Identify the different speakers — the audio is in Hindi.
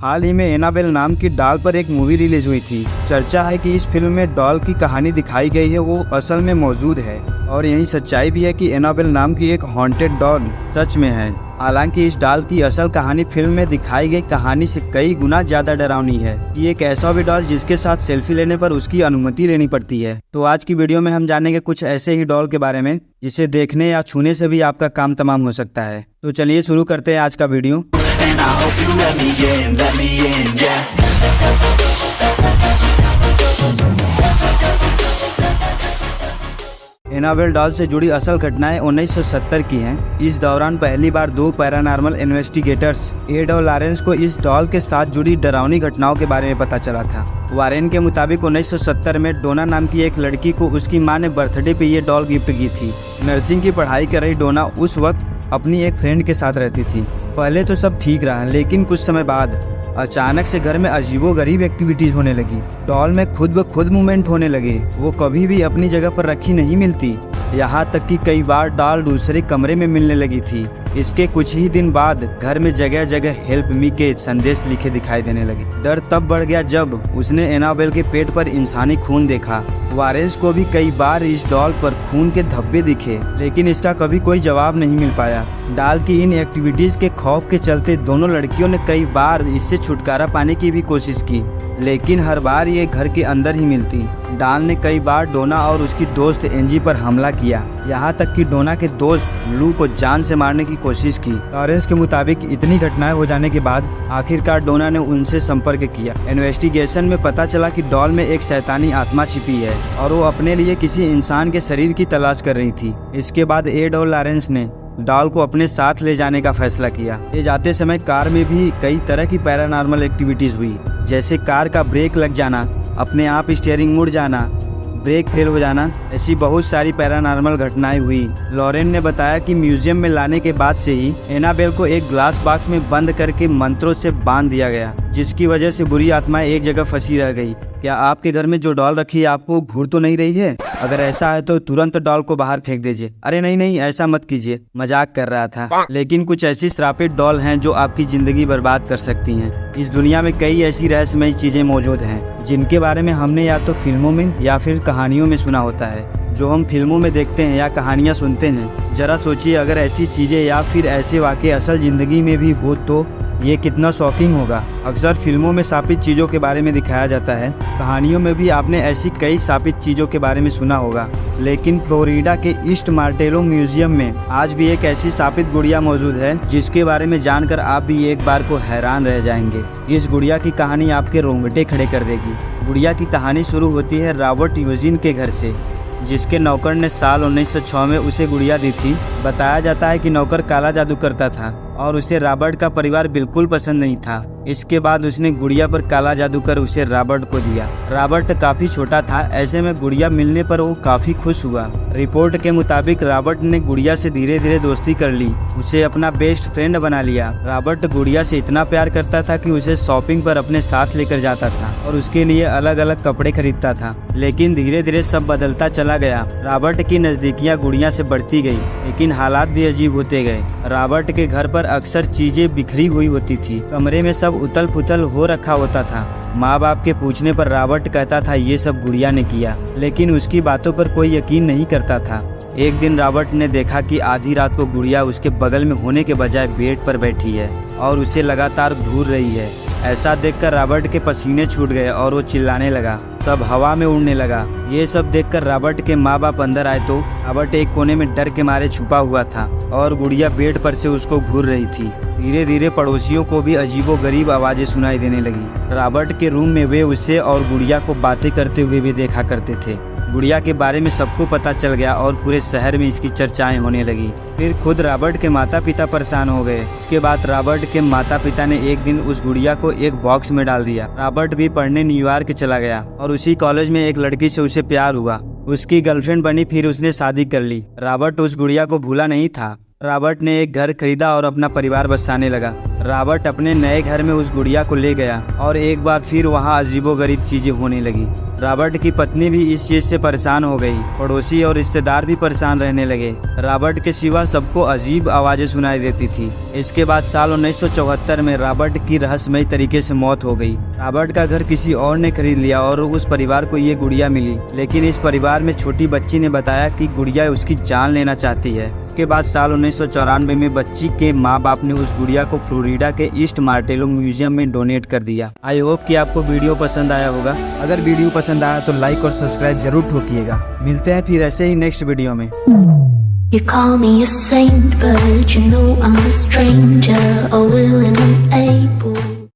Speaker 1: हाल ही में एनाबेल नाम की डॉल पर एक मूवी रिलीज हुई थी। चर्चा है कि इस फिल्म में डॉल की कहानी दिखाई गई है वो असल में मौजूद है और यही सच्चाई भी है कि एनाबेल नाम की एक हॉन्टेड डॉल सच में है। हालांकि इस डॉल की असल कहानी फिल्म में दिखाई गई कहानी से कई गुना ज्यादा डरावनी है। ये एक ऐसा भी डॉल जिसके साथ सेल्फी लेने पर उसकी अनुमति लेनी पड़ती है। तो आज की वीडियो में हम जानेंगे कुछ ऐसे ही डॉल के बारे में जिसे देखने या छूने से भी आपका काम तमाम हो सकता है। तो चलिए शुरू करते हैं आज का video.
Speaker 2: And I hope you let me in, yeah.
Speaker 1: Annabelle doll से जुड़ी असल घटनाएं 1970 की हैं। इस दौरान पहली बार दो पैरानॉर्मल इन्वेस्टिगेटर्स एड और लॉरेंस को इस डॉल के साथ जुड़ी डरावनी घटनाओं के बारे में पता चला था। वारेन के मुताबिक 1970 में डोना नाम की एक लड़की को उसकी मां ने बर्थडे पे ये डॉल गिफ्ट की थी। नर्सिंग की पढ़ाई कर रही डोना उस वक्त अपनी एक फ्रेंड के साथ रहती थी। पहले तो सब ठीक रहा, लेकिन कुछ समय बाद अचानक से घर में अजीबोगरीब एक्टिविटीज होने लगी। डॉल में खुद ब खुद मूवमेंट होने लगे। वो कभी भी अपनी जगह पर रखी नहीं मिलती। यहाँ तक कि कई बार डॉल दूसरे कमरे में मिलने लगी थी। इसके कुछ ही दिन बाद घर में जगह जगह हेल्प मी के संदेश लिखे दिखाई देने लगे। डर तब बढ़ गया जब उसने एनाबेल के पेट पर इंसानी खून देखा। वारेंस को भी कई बार इस डॉल पर खून के धब्बे दिखे, लेकिन इसका कभी कोई जवाब नहीं मिल पाया। डॉल की इन एक्टिविटीज के खौफ के चलते दोनों लड़कियों ने कई बार इससे छुटकारा पाने की भी कोशिश की, लेकिन हर बार ये घर के अंदर ही मिलती। डॉल ने कई बार डोना और उसकी दोस्त एंजी पर हमला किया, यहाँ तक कि डोना के दोस्त लू को जान से मारने की कोशिश की। लॉरेंस के मुताबिक इतनी घटनाएं हो जाने के बाद आखिरकार डोना ने उनसे संपर्क किया। इन्वेस्टिगेशन में पता चला कि डॉल में एक शैतानी आत्मा छिपी है और वो अपने लिए किसी इंसान के शरीर की तलाश कर रही थी। इसके बाद एड और लॉरेंस ने डॉल को अपने साथ ले जाने का फैसला किया। ले जाते समय कार में भी कई तरह की पैरानॉर्मल एक्टिविटीज हुई, जैसे कार का ब्रेक लग जाना, अपने आप स्टीयरिंग मुड़ जाना, ब्रेक फेल हो जाना। ऐसी बहुत सारी पैरानॉर्मल घटनाएं हुई। लॉरेन ने बताया कि म्यूजियम में लाने के बाद से ही एनाबेल को एक ग्लास बॉक्स में बंद करके मंत्रों से बांध दिया गया, जिसकी वजह से बुरी आत्माएं एक जगह फंसी रह गई। क्या आपके घर में जो डॉल रखी है आपको घूर तो नहीं रही है? अगर ऐसा है तो तुरंत डॉल को बाहर फेंक दीजिए। अरे नहीं, ऐसा मत कीजिए, मजाक कर रहा था। लेकिन कुछ ऐसी श्रापित डॉल हैं जो आपकी जिंदगी बर्बाद कर सकती हैं। इस दुनिया में कई ऐसी रहस्यमयी चीजें मौजूद हैं जिनके बारे में हमने या तो फिल्मों में या फिर कहानियों में सुना होता है। जो हम फिल्मों में देखते हैं या कहानियाँ सुनते हैं, जरा सोचिए अगर ऐसी चीजें या फिर ऐसे वाक़े असल जिंदगी में भी हो तो ये कितना शॉकिंग होगा। अक्सर फिल्मों में शापित चीज़ों के बारे में दिखाया जाता है, कहानियों में भी आपने ऐसी कई शापित चीज़ों के बारे में सुना होगा। लेकिन फ्लोरिडा के ईस्ट मार्टेलो म्यूजियम में आज भी एक ऐसी शापित गुड़िया मौजूद है जिसके बारे में जानकर आप भी एक बार को हैरान रह जाएंगे। इस गुड़िया की कहानी आपके रोंगटे खड़े कर देगी। गुड़िया की कहानी शुरू होती है रॉबर्ट यूजीन के घर से, जिसके नौकर ने साल 1906 में उसे गुड़िया दी थी। बताया जाता है कि नौकर काला जादू करता था और उसे रॉबर्ट का परिवार बिल्कुल पसंद नहीं था। इसके बाद उसने गुड़िया पर काला जादू कर उसे रॉबर्ट को दिया। रॉबर्ट काफी छोटा था, ऐसे में गुड़िया मिलने पर वो काफी खुश हुआ। रिपोर्ट के मुताबिक रॉबर्ट ने गुड़िया से धीरे धीरे दोस्ती कर ली, उसे अपना बेस्ट फ्रेंड बना लिया। रॉबर्ट गुड़िया से इतना प्यार करता था कि उसे शॉपिंग पर अपने साथ लेकर जाता था और उसके लिए अलग अलग कपड़े खरीदता था। लेकिन धीरे धीरे सब बदलता चला गया। रॉबर्ट की नजदीकियां गुड़िया से बढ़ती गई, लेकिन हालात भी अजीब होते गए। रॉबर्ट के घर पर अक्सर चीजें बिखरी हुई होती थी, कमरे में सब उतल पुतल हो रखा होता था। माँ बाप के पूछने पर रॉबर्ट कहता था ये सब गुड़िया ने किया, लेकिन उसकी बातों पर कोई यकीन नहीं करता था। एक दिन रॉबर्ट ने देखा कि आधी रात को गुड़िया उसके बगल में होने के बजाय बेड पर बैठी है और उसे लगातार घूर रही है। ऐसा देखकर रॉबर्ट के पसीने छूट गए और वो चिल्लाने लगा, तब हवा में उड़ने लगा। ये सब देखकर रॉबर्ट के माँ बाप अंदर आए तो रॉबर्ट एक कोने में डर के मारे छुपा हुआ था और गुड़िया बेड पर से उसको घूर रही थी। धीरे धीरे पड़ोसियों को भी अजीबोगरीब आवाजें सुनाई देने लगी। रॉबर्ट के रूम में वे उसे और गुड़िया को बातें करते हुए भी देखा करते थे। गुड़िया के बारे में सबको पता चल गया और पूरे शहर में इसकी चर्चाएं होने लगी। फिर खुद रॉबर्ट के माता पिता परेशान हो गए। इसके बाद रॉबर्ट के माता पिता ने एक दिन उस गुड़िया को एक बॉक्स में डाल दिया। रॉबर्ट भी पढ़ने न्यूयॉर्क चला गया और उसी कॉलेज में एक लड़की से उसे प्यार हुआ। उसकी गर्लफ्रेंड बनी, फिर उसने शादी कर ली। रॉबर्ट उस गुड़िया को भूला नहीं था। रॉबर्ट ने एक घर खरीदा और अपना परिवार बसाने लगा। रॉबर्ट अपने नए घर में उस गुड़िया को ले गया और एक बार फिर वहाँ अजीबोगरीब चीजें होने लगी। रॉबर्ट की पत्नी भी इस चीज से परेशान हो गई। पड़ोसी और रिश्तेदार भी परेशान रहने लगे। रॉबर्ट के सिवा सबको अजीब आवाजें सुनाई देती थी। इसके बाद साल 1974 में रॉबर्ट की रहस्यमय तरीके से मौत हो गई। रॉबर्ट का घर किसी और ने खरीद लिया और उस परिवार को ये गुड़िया मिली, लेकिन इस परिवार में छोटी बच्ची ने बताया कि गुड़िया उसकी जान लेना चाहती है। उसके बाद साल 1994 में बच्ची के माँ बाप ने उस गुड़िया को फ्लोरिडा के ईस्ट मार्टेलो म्यूजियम में डोनेट कर दिया। आई होप कि आपको वीडियो पसंद आया होगा। अगर वीडियो पसंद आया तो लाइक और सब्सक्राइब जरूर ठोकिएगा। मिलते हैं फिर ऐसे ही नेक्स्ट वीडियो में।
Speaker 3: You call me a saint, but you know I'm a stranger, all willing and able.